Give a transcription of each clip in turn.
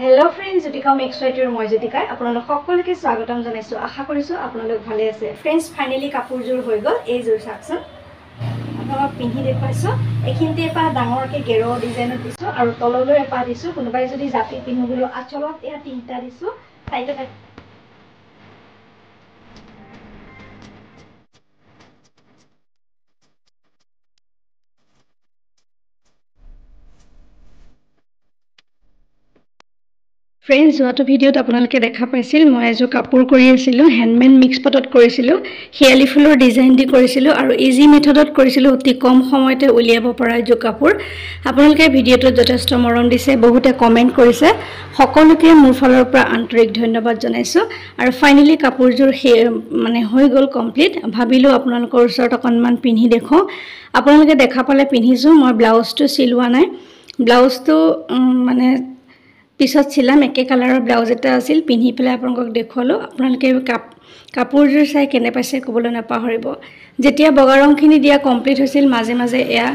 Hello friends, Jutika Make Sweater মই Jutika আপোনালোক সকলোকে স্বাগতম জনাইছো আশা কৰিছো আপোনালোক ভালে আছে friends finally কাপোৰজোৰ হৈ গল এই জোৰ সাকচন আপোনালোক পিন্ধি দেখাইছো এখিনতে পা ডাঙৰকে গেৰো ডিজাইনত দিছো আৰু তললৈ পা দিছো কোনোবাই যদি জাপি পিন্ধিবলৈ আচলত এয়া তিনটা দিছো সাইডতে Friends, যোৱাটো ভিডিওত আপোনালোকে দেখা পাইছিল মই এজো কাপোৰ কৰি আছিলো হ্যান্ডমেড মিক্স পটত কৰিছিলো হিয়ালি ফুলৰ ডিজাইন দি কৰিছিলো আৰু ইজি মেথডত কৰিছিলো অতি কম সময়তে উলিয়াব পৰা এজো কাপোৰ আপোনালোকে ভিডিওটোত যথেষ্ট মৰম দিছে বহুতে কমেন্ট কৰিছে সকলোকে মোৰ ফালৰ পৰা আন্তৰিক ধন্যবাদ জনাইছো আৰু ফাইনালি কাপোৰজোৰ মানে হৈ গল কমপ্লিট ভাবিলো আপোনালোকৰ ওচৰত অকনমান পিন্ধি দেখো আপোনালোকে দেখা পালে পিন্ধিছো মই ব্লাউজটো সিলোৱা নাই ব্লাউজটো মানে পিছত ছিলাম একে কালাৰৰ ব্লাউজ এটা আছিল পিন্ধি পেলাই আপোনাক দেখুৱালো আপোনালোকে কাপোৰজোৰ চাই কেনে পাইছে কবলৈ নাপাহৰিব যেতিয়া বগা ৰংখিনি দিয়া কমপ্লিট হৈছিল মাজে মাজে এয়া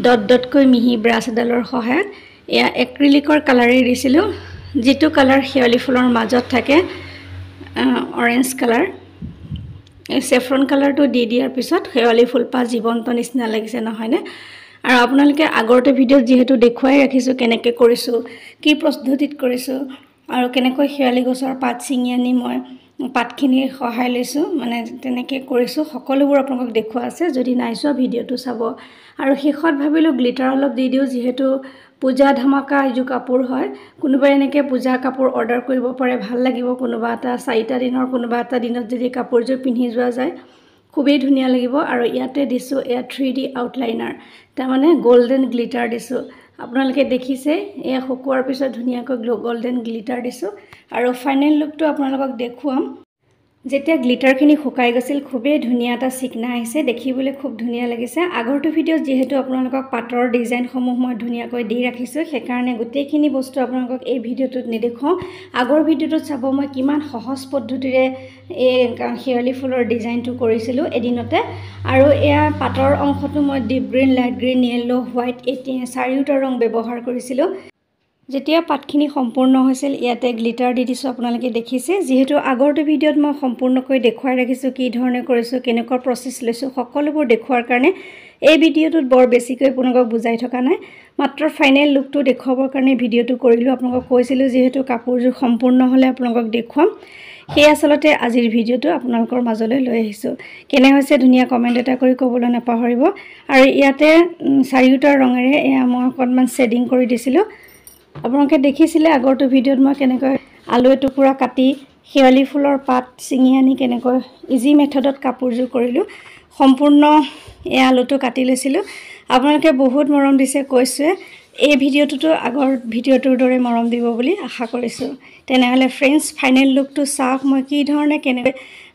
ডট ডট কৈ মিহি ব্ৰাছ এডালৰ সহায়ত এয়া এক্ৰিলিকৰ কালাৰে দিছিলো যেটো কালাৰ হিয়ালি ফুলৰ মাজত থাকে অৰেঞ্জ কালাৰ এই সেফ্ৰন কালাৰটো দি দিয়াৰ পিছত হিয়ালি ফুলপা জীৱন্ত নিচিনা লাগিছে নহয়নে আৰু আপোনালোকে আগৰতে ভিডিও যেহেতু দেখুৱাই ৰাখিছো কেনেকৈ কৰিছো কি পদ্ধতিত কৰিছো আৰু কেনেকৈ হিয়ালি গছৰ পাত ছিঙি আনি মই পাতখিনি সহায় লৈছো মানে তেনেকৈ কৰিছো সকলোবোৰ আপোনালোকক দেখুৱা আছে যদি নাইছো ভিডিওটো চাব আৰু শেষত ভাবিলো গ্লিটাৰ অলপ দি দিও যেহেতু পূজা ধমাকা ইজু কাপোৰ হয় কোনোবাই এনেকৈ পূজা কাপোৰ অৰ্ডাৰ কৰিব পাৰে ভাল লাগিব কোনোবা এটা 4টা দিনৰ কোনোবা এটা দিনত যদি কাপোৰজোৰ পিন্ধি যোৱা যায় খুবেই ধুনিয়া লাগিব আৰু ইয়াতে দিছো এয়া 3D আউটলাইনাৰ তাৰ মানে গোল্ডেন গ্লিটাৰ দিছো আপোনালোকে দেখিছে এয়া শুকুৱাৰ পিছত ধুনিয়াকৈ গোল্ডেন গ্লিটাৰ দিছো আৰু ফাইনেল লুকটো আপোনালোকক দেখুৱাম যেতিয়া গ্লিটাৰখিনি শুকাই গৈছিল খুবেই ধুনিয়া এটা চিকনা আহিছে দেখিবলৈ খুব ধুনিয়া লাগিছে আগৰটো ভিডিওত যেহেতু আপোনালোকক পাটৰ ডিজাইন সমূহ মই ধুনিয়াকৈ দি ৰাখিছো সেইকাৰণে গোটেইখিনি বস্তু আপোনালোকক এই ভিডিওটোত নেদেখাও আগৰ ভিডিওটোত চাব মই কিমান সহজ পদ্ধতিৰে এই হিয়ালি ফুলৰ ডিজাইনটো কৰিছিলো এদিনতে আৰু এয়া পাটৰ অংশটো মই deep green light green yellow white চাৰিওটা ৰং ব্যৱহাৰ কৰিছিলো যেতিয়া পাতখিনি সম্পূৰ্ণ হৈছিল ইয়াতে গ্লিটাৰ দি দিছো আপোনালোকে দেখিছে যেহেতু আগৰটো ভিডিওত মই সম্পূৰ্ণকৈ দেখুৱাই ৰাখিছো কি ধৰণে কৰিছো কেনেকুৱা প্ৰসেছ লৈছো সকলোবোৰ দেখুৱাৰ কাৰণে এই ভিডিওটোত বৰ বেছিকৈ আপোনালোকক বুজাই থকা নাই মাত্ৰ ফাইনেল লুকটো দেখুৱাবৰ কাৰণে ভিডিওটো কৰিলো আপোনালোকক কৈছিলো যেহেতু কাপোৰজোৰ সম্পূৰ্ণ হলে আপোনালোকক দেখুৱাম সেই আসলতে আজিৰ ভিডিওটো আপোনালোকৰ মাজলৈ লৈ আহিছো কেনে হৈছে ধুনিয়া কমেন্ট এটা কৰি ক'বলৈ নাপাহৰিব আৰু ইয়াতে চাৰিওটা ৰঙেৰে এয়া মই অকনমান শেডিং কৰি দিছিলো আপোনালোকে দেখিছিলে আগৰটো ভিডিওত মই কেনেকৈ আলু টুকুৰা কাটি হিয়ালি ফুলৰ পাত ছিঙি আনি কেনেকৈ ইজি মেথডত কাপোৰজোৰ কৰিলো সম্পূৰ্ণ এই আলুটো কাটি লৈছিলো আপোনালোকে বহুত মৰম দিছে কৈছে এই ভিডিওটো আগৰ ভিডিওটোৰ দৰে মৰম দিব বুলি আশা কৰিছো তেনেহলে ফ্ৰেন্ডছ ফাইনেল লুকটো চাওক মই কি ধৰণে কেনেকৈ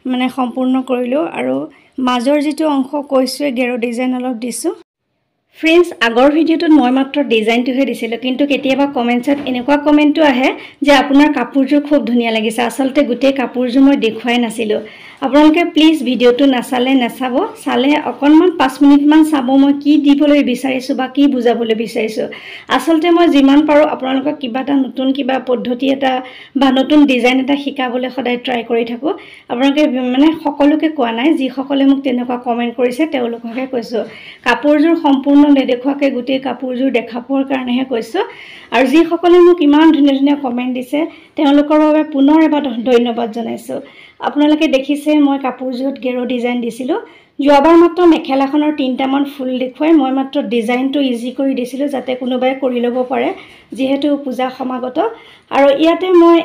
মানে সম্পূৰ্ণ কৰিলো আৰু মাজৰ যেটো অংশ কৈছে গেৰো ডিজাইন অলপ দিছো ফ্ৰেন্ডছ আগৰ ভিডিওটোত মই মাত্ৰ ডিজাইনটোহে দিছিলো কিন্তু কেতিয়াবা কমেন্টছত এনেকুৱা কমেন্টটো আহে যে আপোনাৰ কাপোৰজোৰ খুব ধুনিয়া লাগিছে আসলতে গোটেই কাপোৰজোৰ মই দেখুৱাই নাছিলো আপোনালোকে প্লিজ ভিডিওটো নাচালে নাচাব চালে অকনমান 5 মিনিট মান চাব মই কি দিবলৈ বিচাৰিছো বা কি বুজাবলৈ বিচাৰিছো আসলতে মই যিমান পাৰো আপোনালোকক কিবা এটা নতুন কিবা পদ্ধতি এটা বা নতুন ডিজাইন এটা শিকাবলৈ সদায় ট্ৰাই কৰি থাকো আপোনালোকে মানে সকলোকে কোৱা নাই যি সকলে মোক তেনেকুৱা কমেন্ট কৰিছে তেওঁলোককে কৈছো কাপোৰজোৰ সম্পূৰ্ণ নেদেখুৱাকে গোটেই কাপোৰজোৰ দেখাবৰ কাৰণেহে কৈছো আৰু যি সকলে মোক ইমান ধুনীয়া কমেন্ট দিছে তেওঁলোকৰ বাবে পুনৰ এবাৰ ধন্যবাদ জনাইছো আপোনালোকে দেখিছে মই কাপোৰজোৰত গেৰো ডিজাইন দিছিলো যোৱাবাৰ মাত্ৰ মেখেলাখনৰ 3টা মান ফুল দেখুৱাই মই মাত্ৰ ডিজাইনটো ইজি কৰি দিছিলো যাতে কোনোবাই কৰি ল'ব পাৰে যেহেতু পূজা সমাগত আৰু ইয়াতে মই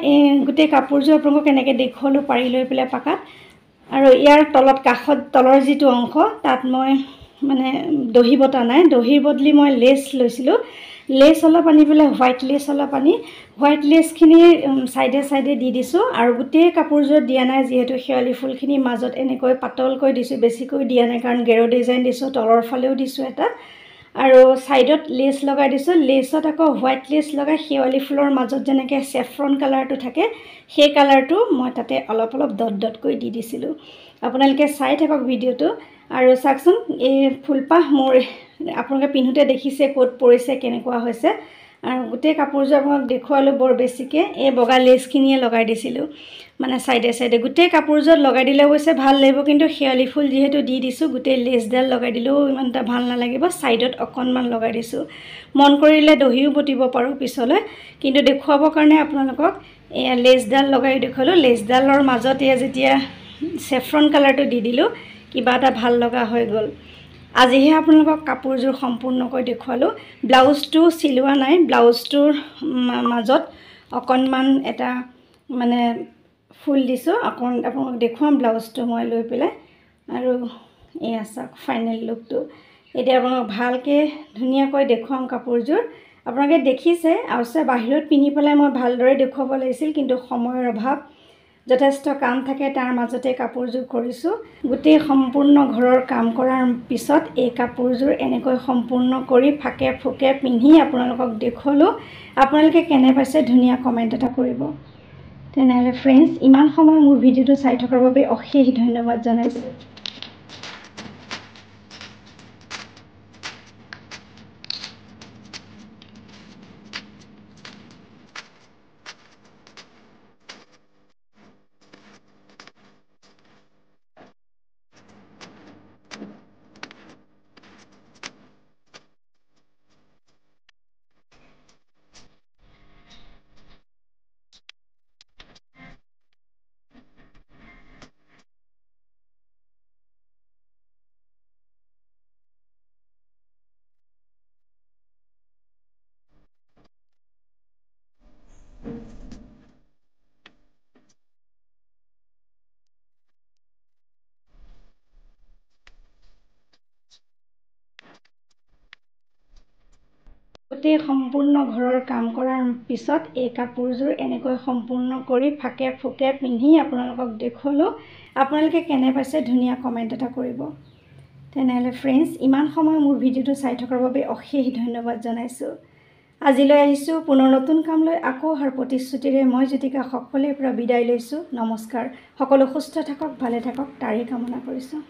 গোটেই কাপোৰজোৰ আপোনালোকক কেনেকৈ দেখুৱালো পাৰি লৈ পেলাই পাকাত আৰু ইয়াৰ তলত কাখত তলৰ যেটো অংশ তাত মই মানে দহি বটা নাই দহিৰ বদলি মই লেছ লৈছিলো লেছ অলপ আনি পেলাই হোৱাইট লেছ অলপ আনি হোৱাইট লেছখিনি সাইডে সাইডে দি দিছো আৰু গোটেই কাপোৰজোৰ দিয়া নাই যেহেতু হিয়ালি ফুলখিনি মাজত এনেকৈ পাতলকৈ দিছো বেছিকৈ দিয়া নাই কাৰণ গেৰো ডিজাইন দিছো তলৰ ফালেও দিছো এটা আৰু সাইডত লেছ লগাই দিছো লেছত আকৌ হোৱাইট লেছ লগাই হিয়ালি ফুলৰ মাজত যেনেকৈ সেফ্ৰন কালাৰটো থাকে সেই কালাৰটো মই তাতে অলপ অলপ ডট ডট কৈ দি দিছিলো আপোনালোকে চাই থাকক ভিডিওটো আৰু চাকচোন এই ফুলপাহ মোৰ আপোনালোকে পিন্ধুতে দেখিছে কোট পৰিছে কেনেকুৱা হৈছে আৰু গোটেই কাপোৰযোৰ আপোনাক দেখুৱালোঁ বৰ বেছিকৈ এই বগা লেচখিনিয়ে লগাই দিছিলোঁ মানে চাইডে চাইডে গোটেই কাপোৰযোৰত লগাই দিলে অৱশ্যে ভাল লাগিব কিন্তু শেৱালি ফুল যিহেতু দি দিছোঁ গোটেই লেচডাল লগাই দিলেও ইমান এটা ভাল নালাগিব চাইডত অকণমান লগাই দিছোঁ মন কৰিলে দহিও বটিব পাৰোঁ পিছলৈ কিন্তু দেখুৱাবৰ কাৰণে আপোনালোকক এয়া লেচডাল লগাই দেখুৱালোঁ লেচডালৰ মাজত এয়া যেতিয়া চেফ্ৰন কালাৰটো দি দিলোঁ কিবা এটা ভাল লগা হৈ গ'ল আজিহে আপোনালোকক কাপোৰযোৰ সম্পূৰ্ণকৈ দেখুৱালোঁ ব্লাউজটো চিলোৱা নাই ব্লাউজটোৰ মাজত অকণমান এটা মানে ফুল দিছোঁ আপোনালোকক দেখুৱাম ব্লাউজটো মই লৈ পেলাই আৰু এয়া চাওক ফাইনেল লুকটো এতিয়া আপোনালোকক ভালকৈ ধুনীয়াকৈ দেখুৱাম কাপোৰযোৰ আপোনালোকে দেখিছে অৱশ্যে বাহিৰত পিন্ধি পেলাই মই ভালদৰে দেখুৱাব লাগিছিল কিন্তু সময়ৰ অভাৱ যথেষ্ট কাম থাকে তাৰ মাজতে কাপোৰযোৰ কৰিছোঁ গোটেই সম্পূৰ্ণ ঘৰৰ কাম কৰাৰ পিছত এই কাপোৰযোৰ এনেকৈ সম্পূৰ্ণ কৰি ফাকে ফুকে পিন্ধি আপোনালোকক দেখুৱালোঁ আপোনালোকে কেনে পাইছে ধুনীয়া কমেণ্ট এটা কৰিব তেনেহ'লে ফ্ৰেণ্ডছ ইমান সময় মোৰ ভিডিঅ'টো চাই থকাৰ বাবে অশেষ ধন্যবাদ জনাইছোঁ গোটেই সম্পূৰ্ণ ঘৰৰ কাম কৰাৰ পিছত এই কাপোৰযোৰ এনেকৈ সম্পূৰ্ণ কৰি ফাকে ফুকে পিন্ধি আপোনালোকক দেখুৱালোঁ আপোনালোকে কেনে পাইছে ধুনীয়া কমেণ্ট এটা কৰিব তেনেহ'লে ফ্ৰেণ্ডছ ইমান সময় মোৰ ভিডিঅ'টো চাই থকাৰ বাবে অশেষ ধন্যবাদ জনাইছোঁ আজিলৈ আহিছোঁ পুনৰ নতুন কাম লৈ আকৌ অহাৰ প্ৰতিশ্ৰুতিৰে মই জ্যোতিকা সকলোৰে পৰা বিদায় লৈছোঁ নমস্কাৰ সকলো সুস্থ থাকক ভালে থাকক তাৰেই কামনা কৰিছোঁ